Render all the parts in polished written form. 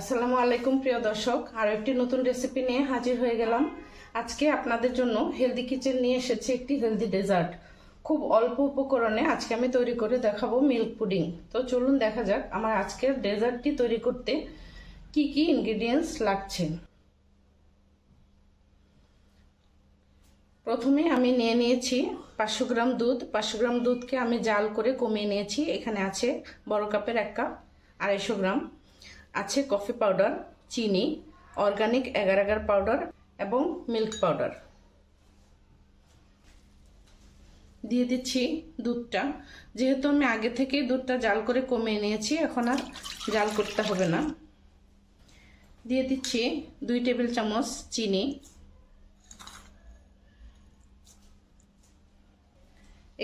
আসসালামু আলাইকুম প্রিয় দর্শক, আরো একটি নতুন রেসিপি নিয়ে হাজির হয়ে গেলাম। আজকে আপনাদের জন্য হেলদি কিচেন নিয়ে এসেছি একটি হেলদি ডেজার্ট। খুব অল্প উপকরণে আজকে আমি তৈরি করে দেখাবো মিল্ক পুডিং। তো চলুন দেখা যাক আমার আজকের ডেজার্টটি তৈরি করতে কি কি ইনগ্রেডিয়েন্টস লাগছে। প্রথমে আমি নিয়ে নিয়েছি 500 গ্রাম দুধ। 500 গ্রাম দুধকে আমি জাল করে কমিয়ে নিয়েছি। এখানে আছে বড় কাপের 1 কাপ, 250 গ্রাম আছে কফি পাউডার, চিনি, অর্গানিক এগার এগার পাউডার এবং মিল্ক পাউডার। দিয়ে দিচ্ছি দুধটা। যেহেতু আমি আগে থেকেই দুধটা জাল করে কমিয়ে নিয়েছি, এখন আর জাল করতে হবে না। দিয়ে দিচ্ছি 2 টেবিল চামচ চিনি।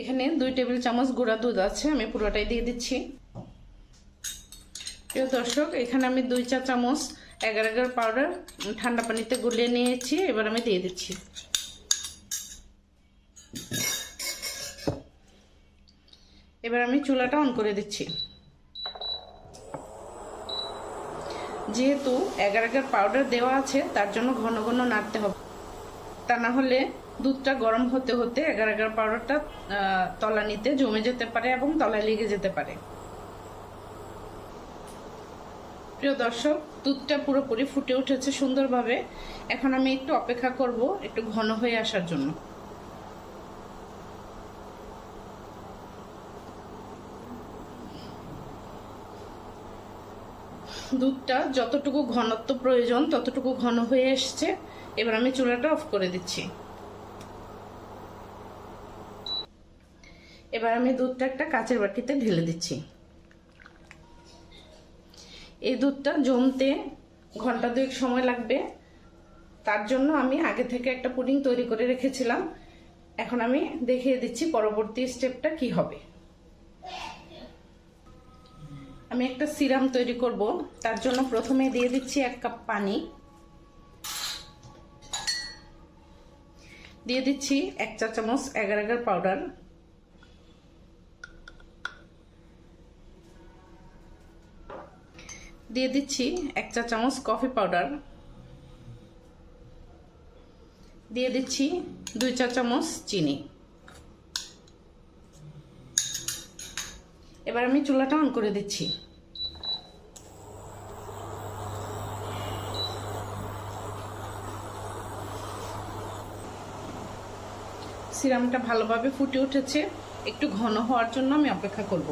এখানে 2 টেবিল চামচ গুঁড়া দুধ আছে, আমি পুরোটাই দিয়ে দিচ্ছি। প্রিয় দর্শক, এখানে আমি 2 চা চামচ এগার এগার পাউডার ঠান্ডা পানিতে গুলিয়ে নিয়েছি। এবার আমি দিয়ে দিচ্ছি। এবার আমি চুলাটা অন করে দিচ্ছি। যেহেতু এগার এগার পাউডার দেওয়া আছে, তার জন্য ঘন ঘন নাড়তে হবে, তা না হলে দুধটা গরম হতে হতে এগার এগার পাউডারটা তলানিতে জমে যেতে পারে এবং তলায় লেগে যেতে পারে। প্রিয় দর্শক, দুধটা পুরোপুরি ফুটে উঠেছে সুন্দরভাবে। এখন আমি একটু অপেক্ষা করব একটু ঘন হয়ে আসার জন্য। দুধটা যতটুকু ঘনত্ব প্রয়োজন ততটুকু ঘন হয়ে এসছে। এবার আমি চুলাটা অফ করে দিচ্ছি। এবার আমি দুধটা একটা কাচের বাটিতে ঢেলে দিচ্ছি। এই দুধটা জমতে ঘন্টা 2 সময় লাগবে, তার জন্য আমি আগে থেকে একটা পুডিং তৈরি করে রেখেছিলাম। এখন আমি দেখিয়ে দিচ্ছি পরবর্তী স্টেপটা কি হবে। আমি একটা সিরাম তৈরি করব, তার জন্য প্রথমে দিয়ে দিচ্ছি 1 কাপ পানি। দিয়ে দিচ্ছি 1 চা চামচ এগার এগার পাউডার। দিয়ে দিচ্ছি 1 চা চামচ কফি পাউডার। দিয়ে দিচ্ছি 2 চা চামচ চিনি। এবার আমি চুলাটা অন করে দিচ্ছি। সিরামটা ভালোভাবে ফুটে উঠেছে, একটু ঘন হওয়ার জন্য আমি অপেক্ষা করব।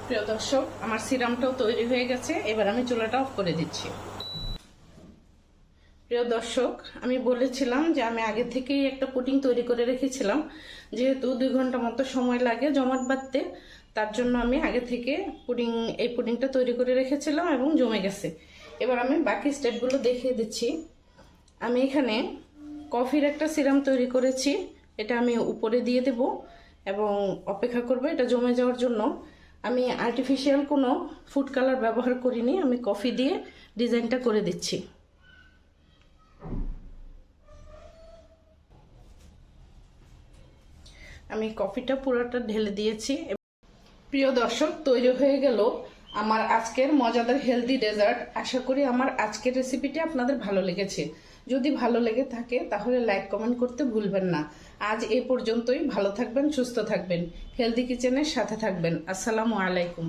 প্রিয় দর্শক, আমার সিরামটাও তৈরি হয়ে গেছে। এবার আমি চুলাটা অফ করে দিচ্ছি। প্রিয় দর্শক, আমি বলেছিলাম যে আমি আগে থেকেই একটা পুডিং তৈরি করে রেখেছিলাম। যেহেতু 2 ঘন্টা মতো সময় লাগে জমাট বাঁধতে, তার জন্য আমি আগে থেকে এই পুডিংটা তৈরি করে রেখেছিলাম এবং জমে গেছে। এবার আমি বাকি স্টেপগুলো দেখিয়ে দিচ্ছি। আমি এখানে কফির একটা সিরাম তৈরি করেছি, এটা আমি উপরে দিয়ে দেব এবং অপেক্ষা করব এটা জমে যাওয়ার জন্য। আমি আর্টিফিশিয়াল কোনো ফুড কালার ব্যবহার করিনি, আমি কফি দিয়ে ডিজাইনটা করে দিচ্ছি। আমি কফিটা পুরোটা ঢেলে দিয়েছি। প্রিয় দর্শক, তৈরি হয়ে গেল আমার আজকের মজাদার হেলদি ডেজার্ট। আশা করি আমার আজকের রেসিপিটি আপনাদের ভালো লেগেছে। যদি ভালো লেগে থাকে তাহলে লাইক কমেন্ট করতে ভুলবেন না। আজ এই পর্যন্তই। ভালো থাকবেন, সুস্থ থাকবেন, হেলদি কিচেনের সাথে থাকবেন। আসসালামু আলাইকুম।